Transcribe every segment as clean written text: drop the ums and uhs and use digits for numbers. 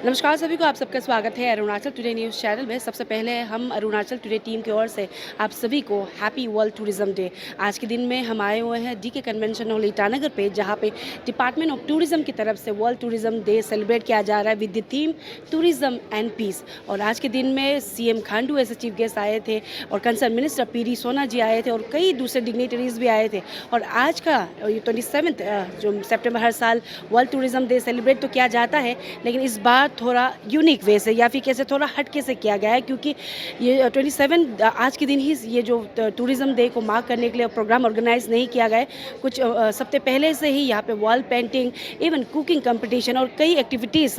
नमस्कार सभी को, आप सबका स्वागत है अरुणाचल टुडे न्यूज़ चैनल में। सबसे पहले हम अरुणाचल टुडे टीम की ओर से आप सभी को हैप्पी वर्ल्ड टूरिज़्म डे। आज के दिन में हम आए हुए हैं डीके कन्वेंशन हॉल ईटानगर पे, जहाँ पे डिपार्टमेंट ऑफ टूरिज़्म की तरफ से वर्ल्ड टूरिज़्म डे सेलिब्रेट किया जा रहा है with the theme tourism and peace. और आज के दिन में सीएम खांडू ऐसे चीफ गेस्ट आए थे और कंसर्न मिनिस्टर पीडी सोना जी आए थे और कई दूसरे डिग्नेटरीज भी आए थे। और आज का 27 जो सितंबर हर साल वर्ल्ड टूरिज़्म डे सेलिब्रेट तो किया जाता है, लेकिन इस बार थोड़ा यूनिक वे से या फिर कैसे थोड़ा हटके से किया गया है, क्योंकि ये 27 आज के दिन ही ये जो टूरिज़्म डे को मार्क करने के लिए प्रोग्राम ऑर्गेनाइज नहीं किया गया है। कुछ सप्ताह पहले से ही यहाँ पे wall painting, even cooking competition और कई एक्टिविटीज़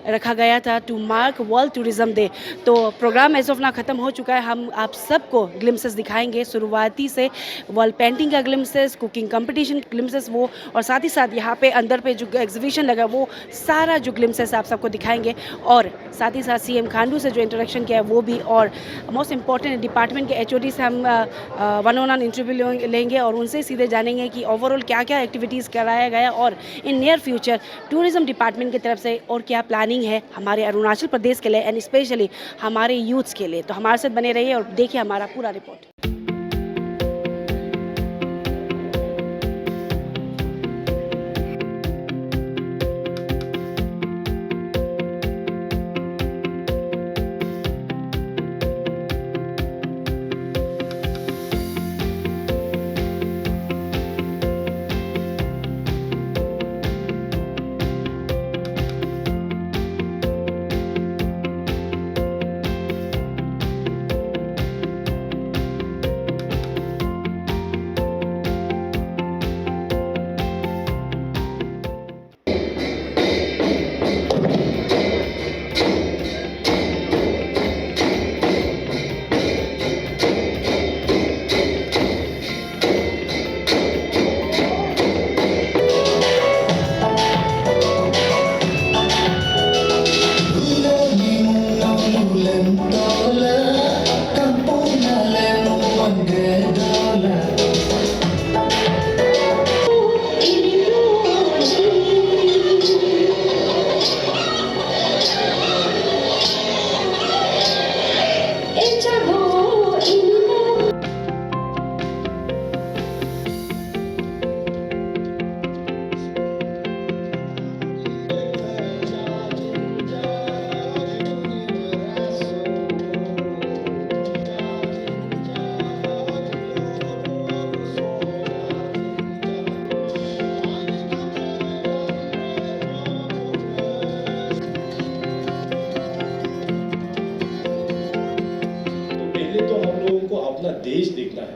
रखा गया था to mark World Tourism Day. तो प्रोग्राम एज ऑफ ना ख़त्म हो चुका है। हम आप सबको ग्लिम्सेस दिखाएंगे, शुरुआती से वॉल पेंटिंग का ग्लिम्सेस, कुकिंग कंपटीशन ग्लिम्सेस वो, और साथ ही साथ यहाँ पे अंदर पे जो एग्जीबिशन लगा वो सारा जो ग्लिम्सेस आप सबको दिखाएंगे। और साथ ही साथ सीएम खांडू से जो इंटरेक्शन किया है वो भी, और मोस्ट इंपॉर्टेंट डिपार्टमेंट के एचओडी से हम वन ऑन वन इंटरव्यू लेंगे और उनसे सीधे जानेंगे कि ओवरऑल क्या क्या एक्टिविटीज़ कराया गया और in near future tourism department की तरफ से और क्या प्लानिंग है हमारे अरुणाचल प्रदेश के लिए एंड स्पेशली हमारे यूथ्स के लिए। तो हमारे साथ बने रहिए और देखिए हमारा पूरा रिपोर्ट। अपना देश देखना है।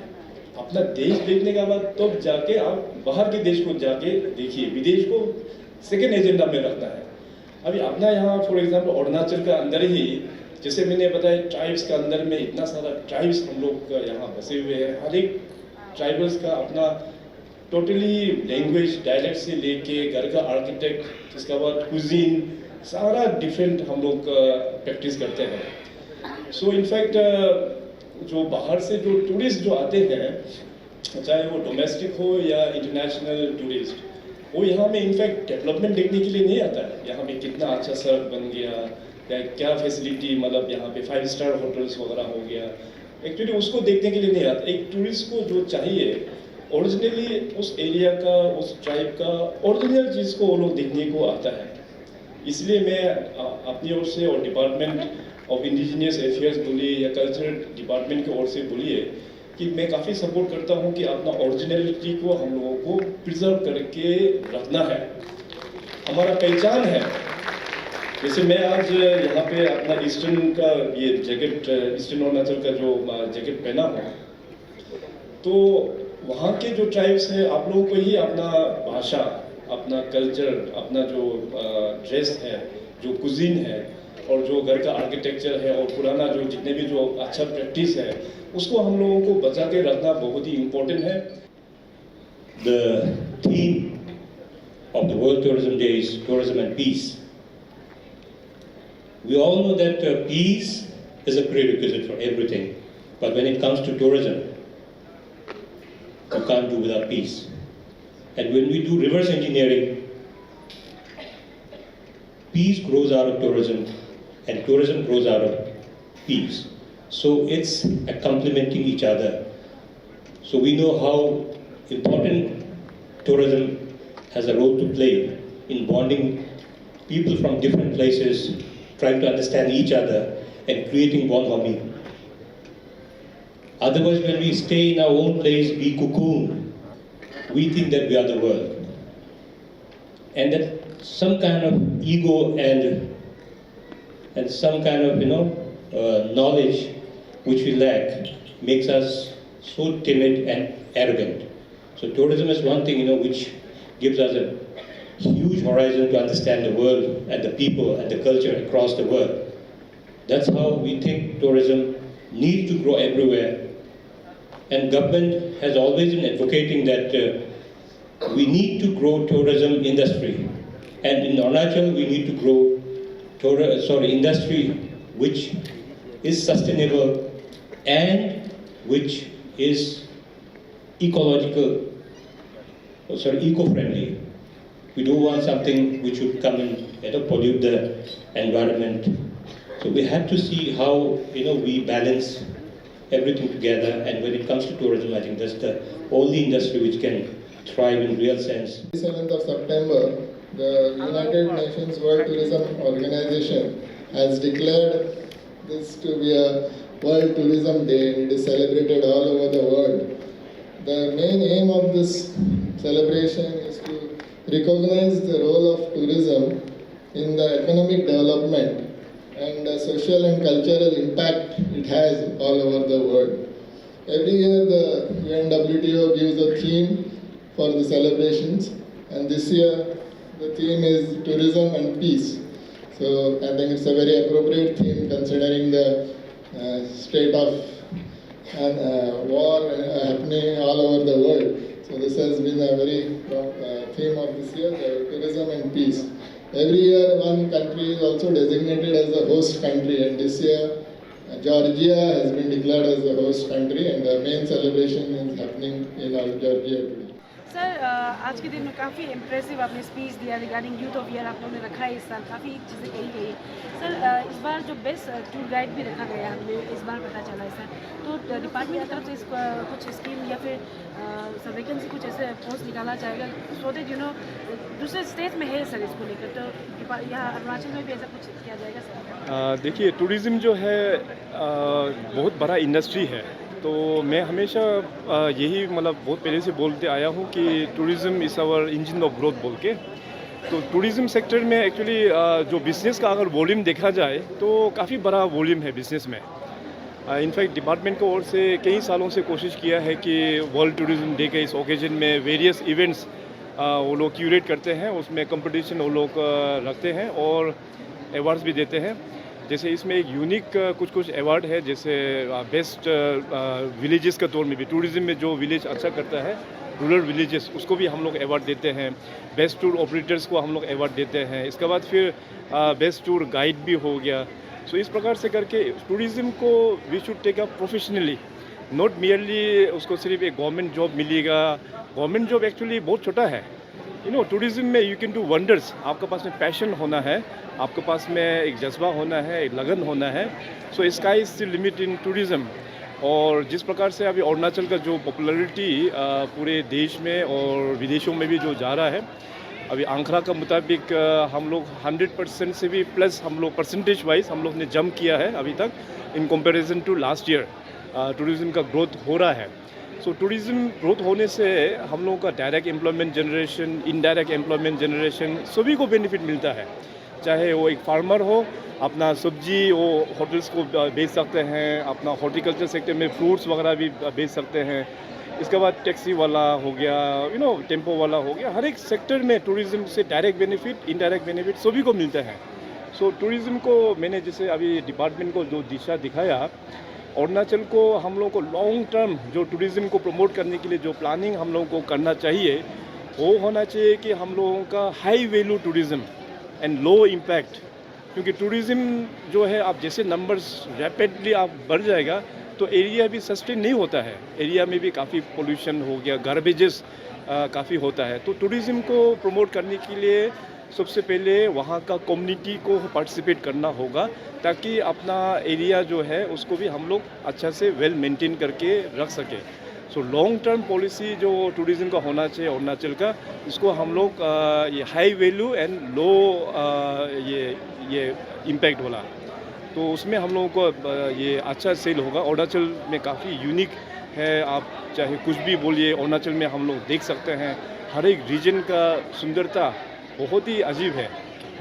अपना देश देखने के बाद तब तो जाके आप बाहर के देश को जाके देखिए। विदेश को सेकेंड एजेंडा में रखना है। अभी अपना यहाँ फॉर एग्जांपल अरुणाचल का अंदर ही, जैसे मैंने बताया, ट्राइब्स के अंदर में इतना सारा ट्राइब्स हम लोग यहाँ बसे हुए हैं। हर एक ट्राइबल्स का अपना टोटली लैंग्वेज डायलेक्ट से लेके घर का आर्किटेक्ट, इसके बाद कुजीन, सारा डिफरेंट हम लोग प्रैक्टिस करते हैं। सो इनफैक्ट जो बाहर से जो टूरिस्ट जो आते हैं, चाहे वो डोमेस्टिक हो या इंटरनेशनल टूरिस्ट, वो यहाँ में इनफैक्ट डेवलपमेंट देखने के लिए नहीं आता है। यहाँ पे कितना अच्छा सड़क बन गया या क्या फैसिलिटी, मतलब यहाँ पे 5 स्टार होटल्स वगैरह हो गया, एक्चुअली उसको देखने के लिए नहीं आता। एक टूरिस्ट को जो चाहिए ओरिजिनली उस एरिया का, उस ट्राइब का ओरिजिनल चीज़ को वो लोग देखने को आता है। इसलिए मैं अपनी ओर से और डिपार्टमेंट ऑफ इंडिजिनियस अफेयर्स बोलिए या कल्चर डिपार्टमेंट की ओर से बोलिए कि मैं काफ़ी सपोर्ट करता हूँ कि अपना ओरिजिनलिटी को हम लोगों को प्रिजर्व करके रखना है। हमारा पहचान है। जैसे मैं आज यहाँ पे अपना ईस्टर्न का ये जैकेट, ईस्टर्न अरुणाचल का जो जैकेट पहना हूँ, तो वहाँ के जो ट्राइब्स हैं, आप लोगों को ही अपना भाषा, अपना कल्चर, अपना जो ड्रेस है, जो कुजीन है और जो घर का आर्किटेक्चर है और पुराना जो जितने भी जो अच्छा प्रैक्टिस है, उसको हम लोगों को बचा के रखना बहुत ही इम्पोर्टेंट है। The theme of the World Tourism Day is tourism and peace. We all know that peace is a prerequisite for everything, but when it comes to tourism, you can't do without peace. And when we do reverse engineering, peace grows out of tourism and tourism grows out of peace. So it's complementing each other. So we know how important tourism has a role to play in bonding people from different places, trying to understand each other and creating bonhomie. Otherwise, when we stay in our own place, we cocoon, we think that we are the world. And that some kind of ego and some kind of, knowledge which we lack makes us so timid and arrogant. So tourism is one thing, which gives us a huge horizon to understand the world and the people and the culture across the world. That's how we think tourism needs to grow everywhere. And government has always been advocating that we need to grow tourism industry. And in Arunachal, we need to grow industry which is sustainable and which is eco-friendly. We don't want something which would come and pollute the environment. So we have to see how we balance everything together. And when it comes to tourism, I think that's the only industry which can thrive in real sense. 7th of September, the United Nations World Tourism Organization has declared this to be a World Tourism Day, and it is celebrated all over the world. The main aim of this celebration is to recognize the role of tourism in the economic development and the social and cultural impact it has all over the world. Every year the UNWTO gives a theme for the celebrations, and this year the theme is tourism and peace. So I think it's a very appropriate theme considering the state of war happening all over the world. So this has been a very theme of this year, tourism and peace. Every year one country is also designated as the host country, and this year Georgia has been declared as the host country, and the main celebration is happening in Georgia today. Sir आज के दिन में काफ़ी impressive आपने speech दिया regarding youth of year आप लोगों ने रखा है इस साल, काफ़ी चीज़ें कही गई। सर इस बार जो बेस्ट टूर गाइड भी रखा गया हमें इस बार पता चला है सर, तो डिपार्टमेंट की तरफ से कुछ स्कीम या फिर सर वैकेंसी कुछ ऐसे पोस्ट निकाला जाएगा सो दैट दूसरे स्टेट में है सर इसको लेकर, तो यहाँ अरुणाचल में भी ऐसा कुछ किया जाएगा सर? देखिए, टूरिज़्म जो है बहुत बड़ा इंडस्ट्री है, तो मैं हमेशा यही बहुत पहले से बोलते आया हूँ कि tourism is our engine of growth बोल के। तो टूरिज़्म सेक्टर में एक्चुअली जो बिज़नेस का अगर वॉल्यूम देखा जाए तो काफ़ी बड़ा वॉल्यूम है बिज़नेस में। इनफैक्ट डिपार्टमेंट को ओर से कई सालों से कोशिश किया है कि वर्ल्ड टूरिज़्म डे के इस ओकेजन में वेरियस इवेंट्स वो लोग क्यूरेट करते हैं, उसमें कंपटीशन वो लोग रखते हैं और अवार्ड्स भी देते हैं। जैसे इसमें एक यूनिक कुछ अवार्ड है, जैसे बेस्ट विलेजेस के तौर में भी टूरिज़्म में जो विलेज अच्छा करता है, रूरल विलेजेस, उसको भी हम लोग अवार्ड देते हैं। बेस्ट टूर ऑपरेटर्स को हम लोग अवार्ड देते हैं। इसके बाद फिर बेस्ट टूर गाइड भी हो गया। सो इस प्रकार से करके टूरिज़्म को we should take up professionally, not merely उसको सिर्फ एक गवर्नमेंट जॉब मिलेगा। गवर्नमेंट जॉब एक्चुअली बहुत छोटा है। टूरिज़्म में यू कैन डू वंडर्स। आपके पास में पैशन होना है, आपके पास में एक जज्बा होना है, एक लगन होना है। So sky is the limit in tourism. और जिस प्रकार से अभी अरुणाचल का जो पॉपुलैरिटी पूरे देश में और विदेशों में भी जो जा रहा है, अभी आंकड़ा का मुताबिक हम लोग 100% से भी प्लस हम लोग परसेंटेज वाइज हम लोग ने जंप किया है अभी तक in comparison to last year. Tourism का ग्रोथ हो रहा है। सो टूरिज़्म ग्रोथ होने से हम लोगों का direct employment generation, indirect employment generation सभी को बेनिफिट मिलता है। चाहे वो एक फार्मर हो, अपना सब्जी वो होटल्स को बेच सकते हैं, अपना हॉर्टिकल्चर सेक्टर में फ्रूट्स वगैरह भी बेच सकते हैं। इसके बाद टैक्सी वाला हो गया, टेम्पो वाला हो गया। हर एक सेक्टर में टूरिज़्म से डायरेक्ट बेनिफिट, इनडायरेक्ट बेनिफिट सभी को मिलता है। सो टूरिज़्म को मैंने जैसे अभी डिपार्टमेंट को जो दिशा दिखाया, अरुणाचल को हम लोगों को लॉन्ग टर्म जो टूरिज़्म को प्रमोट करने के लिए जो प्लानिंग हम लोगों को करना चाहिए, वो होना चाहिए कि हम लोगों का high value tourism and low impact. क्योंकि टूरिज़्म जो है, आप जैसे नंबर्स रैपिडली आप बढ़ जाएगा तो एरिया भी सस्टेन नहीं होता है। एरिया में भी काफ़ी पोल्यूशन हो गया, गार्बेजेस काफ़ी होता है। तो टूरिज़्म को प्रमोट करने के लिए सबसे पहले वहाँ का कम्युनिटी को पार्टिसिपेट करना होगा, ताकि अपना एरिया जो है उसको भी हम लोग अच्छा से वेल मेंटेन करके रख सकें। सो लॉन्ग टर्म पॉलिसी जो टूरिज़्म का होना चाहिए अरुणाचल का, इसको हम लोग ये हाई वैल्यू एंड लो ये इम्पैक्ट वाला, तो उसमें हम लोगों को ये अच्छा सेल होगा। अरुणाचल में काफ़ी यूनिक है, आप चाहे कुछ भी बोलिए, अरुणाचल में हम लोग देख सकते हैं हर एक रीजन का सुंदरता बहुत ही अजीब है।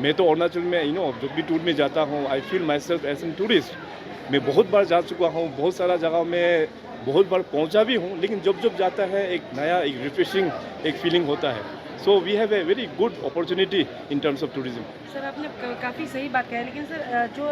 मैं तो अरुणाचल में जब भी टूर में जाता हूँ, I feel myself as an tourist. मैं बहुत बार जा चुका हूँ, बहुत सारा जगह में बहुत बार पहुँचा भी हूँ, लेकिन जब जब जाता है एक नया, एक रिफ्रेशिंग एक फीलिंग होता है। So we have a very good opportunity in terms of tourism. Sir आपने काफ़ी सही बात कही, लेकिन सर जो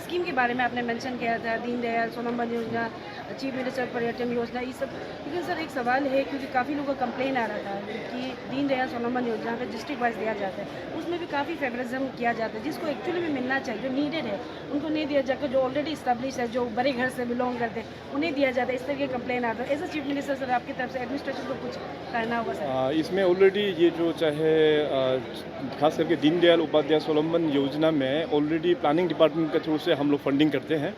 स्कीम के बारे में आपने मेंशन किया था, दीनदयाल सोलमन योजना, चीफ मिनिस्टर पर्यटन योजना, ये सब, लेकिन सर एक सवाल है, क्योंकि काफ़ी लोगों का कंप्लेन आ रहा था कि दीनदयाल सोलमन योजना पे डिस्ट्रिक्ट वाइज दिया जाता है, उसमें भी काफ़ी फेवरिज्म किया जाता है, जिसको एक्चुअली में मिलना चाहिए, जो नीडेड है उनको नहीं दिया जाकर, जो ऑलरेडी इस्टेब्लिश है, जो बड़े घर से बिलोंग करते हैं उन्हें दिया जाता है। इस तरह के कंप्लेन आता है। As a chief minister sir आपकी तरफ से एडमिनिस्ट्रेशन को कुछ करना होगा सर? इसमें ऑलरेडी ये जो चाहे खास करके दीनदयाल उपाध्याय सोलमन योजना में ऑलरेडी प्लानिंग डिपार्टमेंट के थ्रू से हम लोग फंडिंग करते हैं।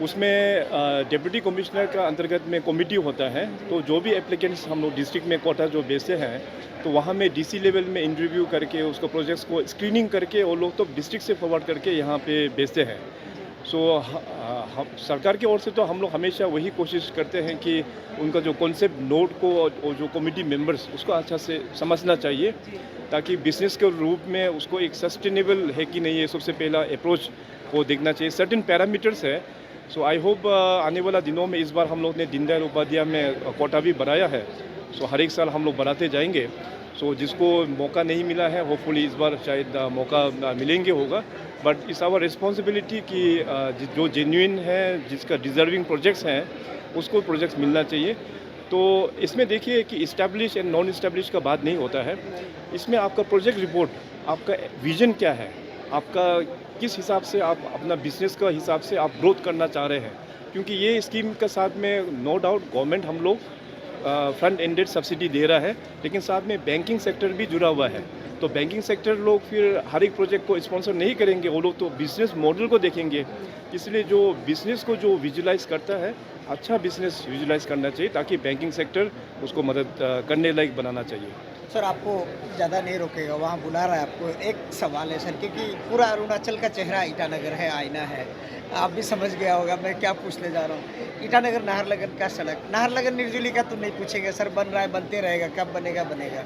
उसमें डिप्टी कमिश्नर का अंतर्गत में कमेटी होता है, तो जो भी एप्लीकेंट्स हम लोग डिस्ट्रिक्ट में कोटा जो भेजते हैं, तो वहाँ में डीसी लेवल में इंटरव्यू करके उसको प्रोजेक्ट्स को स्क्रीनिंग करके वो लोग तो डिस्ट्रिक्ट से फॉरवर्ड करके यहाँ पे भेजते हैं। सो सरकार की ओर से तो हम लोग हमेशा वही कोशिश करते हैं कि उनका जो कॉन्सेप्ट नोट को और जो कमेटी मेंबर्स उसको अच्छा से समझना चाहिए, ताकि बिजनेस के रूप में उसको एक सस्टेनेबल है कि नहीं, ये सबसे पहला अप्रोच को देखना चाहिए। सर्टेन पैरामीटर्स है। सो आई होप आने वाला दिनों में इस बार हम लोग ने दीनदयाल उपाध्याय में कोटा भी बढ़ाया है, सो हर एक साल हम लोग बढ़ाते जाएंगे। सो जिसको मौका नहीं मिला है, होपफुली इस बार शायद मौका मिलेंगे होगा, बट इट्स आवर रिस्पॉन्सिबिलिटी कि जो जेन्युइन है, जिसका डिजर्विंग प्रोजेक्ट्स हैं, उसको प्रोजेक्ट्स मिलना चाहिए। तो इसमें देखिए कि इस्टेब्लिश एंड नॉन इस्टेब्लिश का बात नहीं होता है, इसमें आपका प्रोजेक्ट रिपोर्ट, आपका विजन क्या है, आपका किस हिसाब से आप अपना बिजनेस का हिसाब से आप ग्रोथ करना चाह रहे हैं। क्योंकि ये स्कीम के साथ में नो डाउट गवर्नमेंट हम लोग फ्रंट एंडेड सब्सिडी दे रहा है, लेकिन साथ में बैंकिंग सेक्टर भी जुड़ा हुआ है। तो बैंकिंग सेक्टर लोग फिर हर एक प्रोजेक्ट को स्पॉन्सर नहीं करेंगे, वो लोग तो बिजनेस मॉडल को देखेंगे। इसलिए जो बिजनेस को जो विजुलाइज करता है, अच्छा बिजनेस विजुलाइज करना चाहिए, ताकि बैंकिंग सेक्टर उसको मदद करने लायक बनाना चाहिए। सर आपको ज़्यादा नहीं रोकेगा, वहाँ बुला रहा है आपको। एक सवाल है सर, क्योंकि पूरा अरुणाचल का चेहरा ईटानगर है, आईना है, आप भी समझ गया होगा मैं क्या पूछने जा रहा हूँ। ईटानगर नाहरलगन का सड़क, नाहरलगन निर्जुली का तो नहीं पूछेंगे सर, बन रहा है, बनते रहेगा, कब बनेगा बनेगा।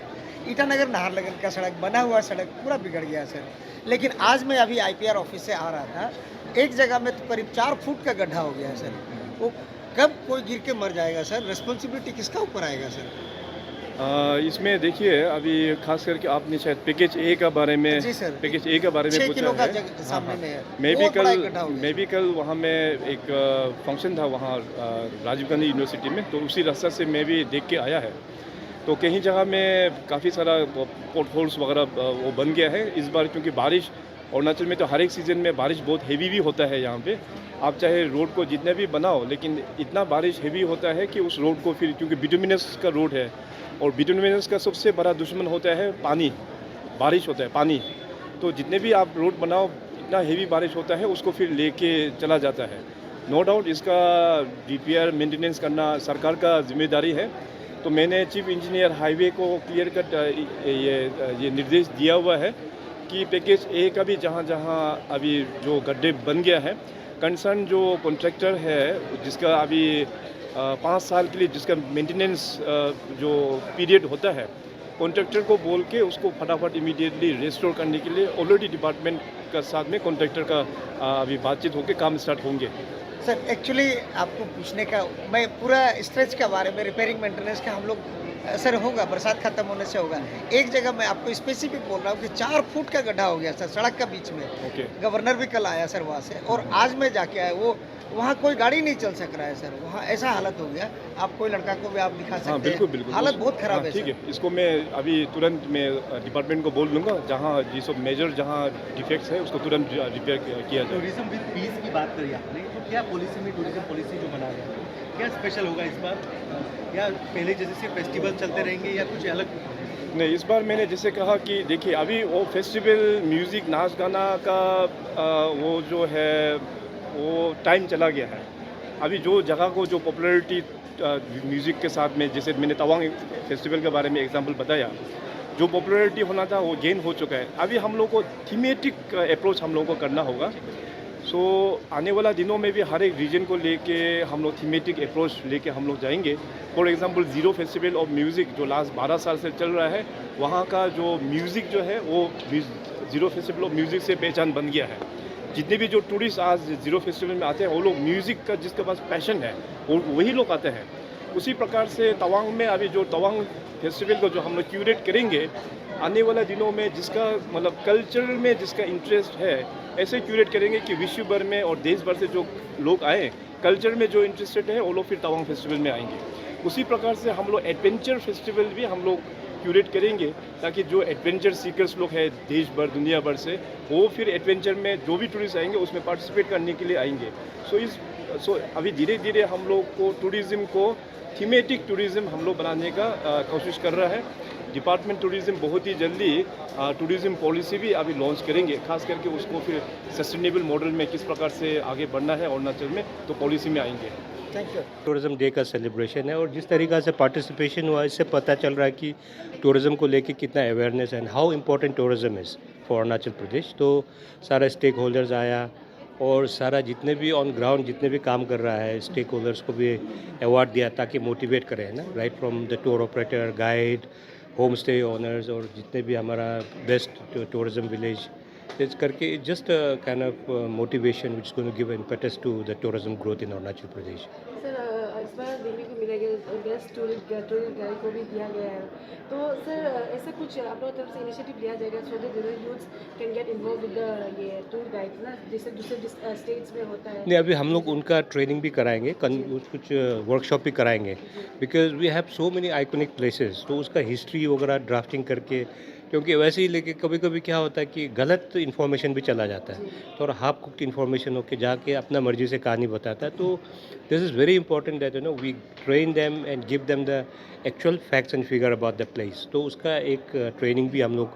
ईटानगर नाहरलगन का सड़क, बना हुआ सड़क पूरा बिगड़ गया सर। लेकिन आज मैं अभी IPR ऑफिस से आ रहा था, एक जगह में तो करीब 4 फुट का गड्ढा हो गया है सर। वो कब कोई गिर के मर जाएगा सर, रिस्पॉन्सिबिलिटी किसका ऊपर आएगा सर? इसमें देखिए, अभी खास करके आपने शायद पैकेज ए का बारे में, पैकेज ए के बारे में पूछा है। सामने में है। मैं भी कल वहाँ में एक फंक्शन था वहाँ राजीव गांधी यूनिवर्सिटी में, तो उसी रास्ते से मैं भी देख के आया है। तो कहीं जगह में काफ़ी सारा पोर्ट होल्स वगैरह वो बन गया है इस बार, क्योंकि बारिश अरुणाचल में तो हर एक सीज़न में बारिश बहुत हेवी भी होता है यहाँ पे। आप चाहे रोड को जितने भी बनाओ, लेकिन इतना बारिश हेवी होता है कि उस रोड को फिर, क्योंकि बिटुमिनस का रोड है, और बिटुमिनस का सबसे बड़ा दुश्मन होता है पानी, बारिश होता है पानी। तो जितने भी आप रोड बनाओ, इतना हेवी बारिश होता है, उसको फिर लेके चला जाता है। नो डाउट इसका DPR मेंटेनेंस करना सरकार का जिम्मेदारी है। तो मैंने चीफ इंजीनियर हाईवे को क्लियर कट ये निर्देश दिया हुआ है कि पैकेज ए का भी जहाँ जहाँ अभी जो गड्ढे बन गया है, कंसर्न जो कॉन्ट्रैक्टर है, जिसका अभी 5 साल के लिए जिसका मेंटेनेंस जो पीरियड होता है, कॉन्ट्रैक्टर को बोल के उसको फटाफट इमीडिएटली रेस्टोर करने के लिए ऑलरेडी डिपार्टमेंट का साथ में कॉन्ट्रैक्टर का अभी बातचीत होकर काम स्टार्ट होंगे। सर एक्चुअली आपको पूछने का, मैं पूरा स्ट्रेच के बारे में, रिपेयरिंग मेंटेनेंस का हम लोग सर होगा, बरसात खत्म होने से होगा। एक जगह मैं आपको स्पेसिफिक बोल रहा हूँ कि 4 फुट का गड्ढा हो गया सर सड़क का बीच में। गवर्नर भी कल आया सर वहाँ से, और आज मैं जाके आया, वो वहाँ कोई गाड़ी नहीं चल सक रहा है सर, वहाँ ऐसा हालत हो गया। आप कोई लड़का को भी आप दिखा सकते हैं। बिल्कुल बिल्कुल, हालत बहुत खराब है। ठीक है, इसको मैं अभी तुरंत मैं डिपार्टमेंट को बोल दूंगा, जहाँ जिस मेजर जहाँ डिफेक्ट्स है उसको तुरंत रिपेयर किया जाए। टूरिज्म विद पीस की बात करी आपने, तो क्या पॉलिसी में टूरिज्म पॉलिसी जो बना रहे हैं क्या स्पेशल होगा इस बार, या पहले जैसे सिर्फ फेस्टिवल चलते रहेंगे या कुछ अलग? नहीं, इस बार मैंने जैसे कहा कि देखिए अभी वो फेस्टिवल म्यूज़िक नाच गाना का वो जो है वो टाइम चला गया है। अभी जो जगह को जो पॉपुलैरिटी म्यूज़िक के साथ में, जैसे मैंने तवांग फेस्टिवल के बारे में एग्जांपल बताया, जो पॉपुलैरिटी होना था वो गेन हो चुका है। अभी हम लोग को थीमेटिक अप्रोच हम लोग को करना होगा। सो आने वाला दिनों में भी हर एक रीजन को लेके हम लोग थीमेटिक अप्रोच लेके हम लोग जाएंगे। For example zero festival of music जो लास्ट 12 साल से चल रहा है, वहाँ का जो म्यूज़िक जो है वो ज़ीरो फेस्टिवल ऑफ म्यूज़िक से पहचान बन गया है। जितने भी जो टूरिस्ट आज ज़ीरो फेस्टिवल में आते हैं वो लोग म्यूज़िक का जिसके पास पैशन है वो वही लोग आते हैं। उसी प्रकार से तवांग में अभी जो तवांग फेस्टिवल को जो हम लोग क्यूरेट करेंगे, आने वाला दिनों में जिसका मतलब कल्चर में जिसका इंटरेस्ट है, ऐसे क्यूरेट करेंगे कि विश्व भर में और देश भर से जो लोग आए, कल्चर में जो इंटरेस्टेड है वो लोग फिर तवांग फेस्टिवल में आएंगे। उसी प्रकार से हम लोग एडवेंचर फेस्टिवल भी हम लोग क्यूरेट करेंगे, ताकि जो एडवेंचर सीकर्स लोग हैं देश भर दुनिया भर से, वो फिर एडवेंचर में जो भी टूरिस्ट आएंगे उसमें पार्टिसिपेट करने के लिए आएंगे। सो अभी धीरे धीरे हम लोग को टूरिज़्म को थीमेटिक टूरिज़्म हम लोग बनाने का कोशिश कर रहा है। डिपार्टमेंट टूरिज़्म बहुत ही जल्दी टूरिज़्म पॉलिसी भी अभी लॉन्च करेंगे, खास करके उसको फिर सस्टेनेबल मॉडल में किस प्रकार से आगे बढ़ना है अरुणाचल में, तो पॉलिसी में आएंगे। Thank you. टूरिज़्म डे का सेलिब्रेशन है और जिस तरीक़ा से पार्टिसिपेशन हुआ इससे पता चल रहा है कि टूरिज़्म को लेके कितना अवेयरनेस है and how important tourism is for Arunachal Pradesh. तो सारा स्टेक होल्डर्स आया और सारा जितने भी ऑन ग्राउंड जितने भी काम कर रहा है स्टेक होल्डर्स को भी अवार्ड दिया ताकि मोटिवेट करें ना, right from the tour operator, guide, home stay owners और जितने भी हमारा बेस्ट टूरिज़्म विलेज इस करके just kind of motivation which is going to give impetus to the tourism growth in Arunachal Pradesh. Sir इस बार देखने को मिलेगा बेस्ट टूरिस्ट गाइड को भी दिया गया है, तो सर ऐसा कुछ आप लोगों की तरफ से इनिशिएटिव लिया जाएगा so that youths can get involve with ये टूर गाइड ना, जैसे दूसरे स्टेट्स में होता है? नहीं, अभी हम लोग उनका ट्रेनिंग भी कराएंगे, कुछ वर्कशॉप भी कराएंगे, because we have so many iconic places. तो उसका हिस्ट्री वगैरह ड्राफ्टिंग करके, क्योंकि वैसे ही लेके कभी कभी क्या होता है कि गलत इन्फॉर्मेशन भी चला जाता है, तो और हाफ कुक्ड इन्फॉर्मेशन होके जाके अपना मर्जी से कहानी बताता है। तो this is very important that we train them and give them the actual facts and figure about the place. तो उसका एक ट्रेनिंग भी हम लोग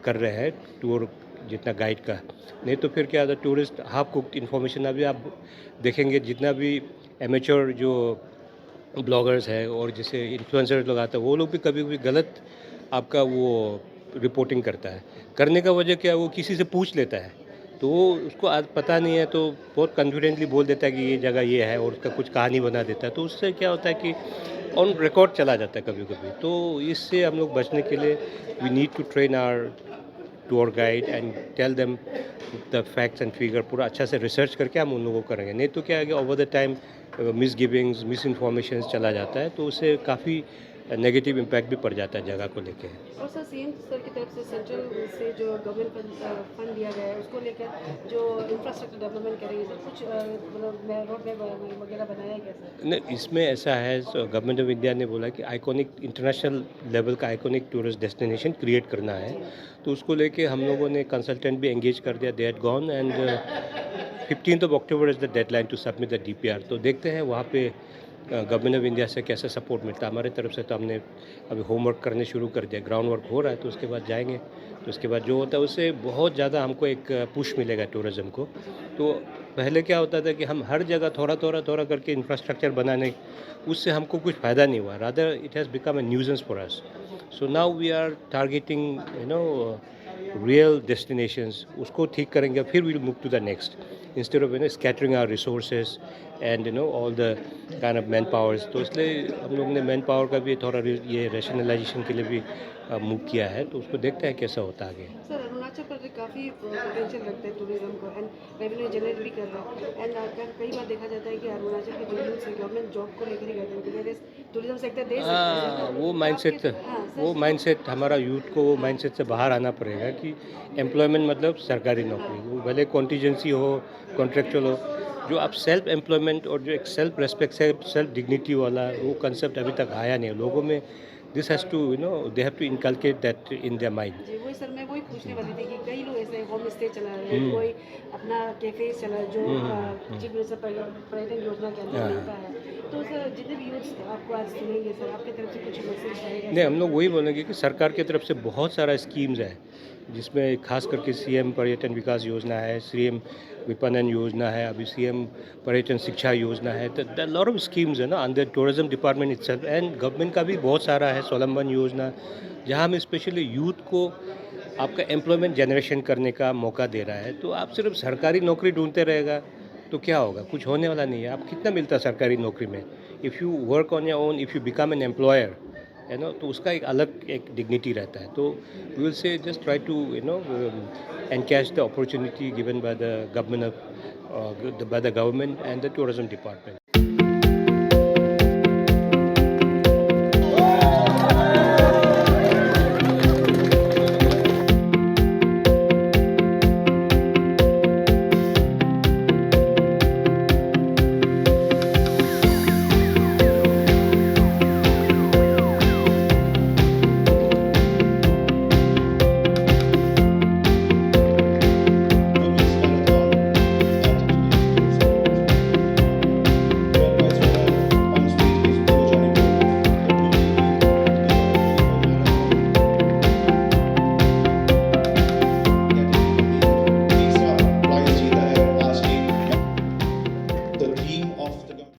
कर रहे हैं टूर जितना गाइड का। नहीं तो फिर क्या होता है, टूरिस्ट हाफ कुक्ड इन्फॉर्मेशन। अभी आप देखेंगे जितना भी एमेच्योर जो ब्लॉगर्स है और जैसे इन्फ्लुएंसर्स लोग आते हैं, वो लोग भी कभी कभी गलत आपका वो रिपोर्टिंग करता है। करने का वजह क्या है, वो किसी से पूछ लेता है, तो उसको आज पता नहीं है तो बहुत कॉन्फिडेंटली बोल देता है कि ये जगह ये है और उसका कुछ कहानी बना देता है। तो उससे क्या होता है कि ऑन रिकॉर्ड चला जाता है कभी कभी। तो इससे हम लोग बचने के लिए we need to train our tour guide and tell them the facts and figure. पूरा अच्छा से रिसर्च करके हम उन लोगों को करेंगे। नहीं तो क्या है कि over the time misgivings, misinformation चला जाता है, तो उससे काफ़ी नेगेटिव इम्पैक्ट भी पड़ जाता है जगह को लेके। और सर सीएम सर की तरफ से सेंट्रल से जो गवर्नमेंट फंड दिया गया है उसको लेकर जो इंफ्रास्ट्रक्चर डेवलपमेंट करेंगे सर, कुछ मतलब रोड मैप वगैरह बनाया गया सर? नहीं, इसमें ऐसा है, गवर्नमेंट ऑफ इंडिया ने बोला कि आइकॉनिक इंटरनेशनल लेवल का आइकॉनिक टूरिस्ट डेस्टिनेशन क्रिएट करना है। तो उसको लेके हम लोगों ने कंसल्टेंट भी एंगेज कर दिया, they had gone and 15 October is the deadline to submit the DPR। तो देखते हैं वहाँ पे गवर्नमेंट ऑफ इंडिया से कैसा सपोर्ट मिलता है। हमारे तरफ से तो हमने अभी होमवर्क करने शुरू कर दिया, ग्राउंड वर्क हो रहा है, तो उसके बाद जाएंगे। तो उसके बाद जो होता है उससे बहुत ज़्यादा हमको एक पुश मिलेगा टूरिज़्म को। तो पहले क्या होता था कि हम हर जगह थोड़ा करके इंफ्रास्ट्रक्चर बनाने, उससे हमको कुछ फ़ायदा नहीं हुआ, rather it has become a nuisance for us. So now we are targeting real destinations, उसको ठीक करेंगे, फिर we'll move to the next instead of scattering our resources and all the kind of man powers. तो इसलिए हम लोग ने man power का भी थोड़ा ये रैशनलाइजेशन के लिए भी मूव किया है। तो उसको देखते हैं कैसा होता है आगे। सर अरुणाचल प्रदेश काफ़ी पोटेंशियल रखते हैं टूरिज्म को एंड रेवेन्यू जनरेट भी कर रहा है एंड कई बार देखा जाता है कि अरुणाचल के जो यूथ है गवर्नमेंट जॉब को लेकर ही करते हैं, टूरिज्म सेक्टर दे सकते हैं। वो माइंडसेट हमारा यूथ को वो माइंडसेट से बाहर आना पड़ेगा कि एम्प्लॉयमेंट मतलब सरकारी नौकरी, वो भले कॉन्टीजेंसी हो, कॉन्ट्रेक्चुअल हो, जो आप सेल्फ एम्प्लॉयमेंट और जो एक सेल्फ रेस्पेक्ट, सेल्फ डिग्निटी वाला वो कंसेप्ट अभी तक आया नहीं है लोगों में। this has to, they have to inculcate that in their mind. जी वही सर, मैं वही पूछने वाली थी कि कई लोग ऐसे होम स्टे चला रहे हैं, हम्म। कोई अपना कैफे चला रहा है, जो हम्म। चीफ मिनिस्टर पर्यटन योजना के अंदर हाँ। मिलता है। तो सर जितने भी यूथ आपको आज सुनेंगे सर, आपकी तरफ से कुछ मैसेज रहेगा? नहीं, हम लोग वही बोलेंगे कि सरकार की तरफ से बहुत सारा स्कीम्स है, जिसमें खास करके सीएम पर्यटन विकास योजना है, सीएम विपणन योजना है, अभी सीएम पर्यटन शिक्षा योजना है। तो लॉट ऑफ स्कीम्स है ना under tourism department itself, and government का भी बहुत सारा है, स्वावलंबन योजना, जहाँ हम स्पेशली यूथ को आपका एम्प्लॉयमेंट जनरेशन करने का मौका दे रहा है। तो आप सिर्फ सरकारी नौकरी ढूंढते रहेगा तो क्या होगा, कुछ होने वाला नहीं है। आप कितना मिलता है सरकारी नौकरी में? If you work on your own, if you become an employer, तो उसका एक अलग एक डिग्निटी रहता है। तो we will say just try to encash the opportunity given by the government and the tourism department.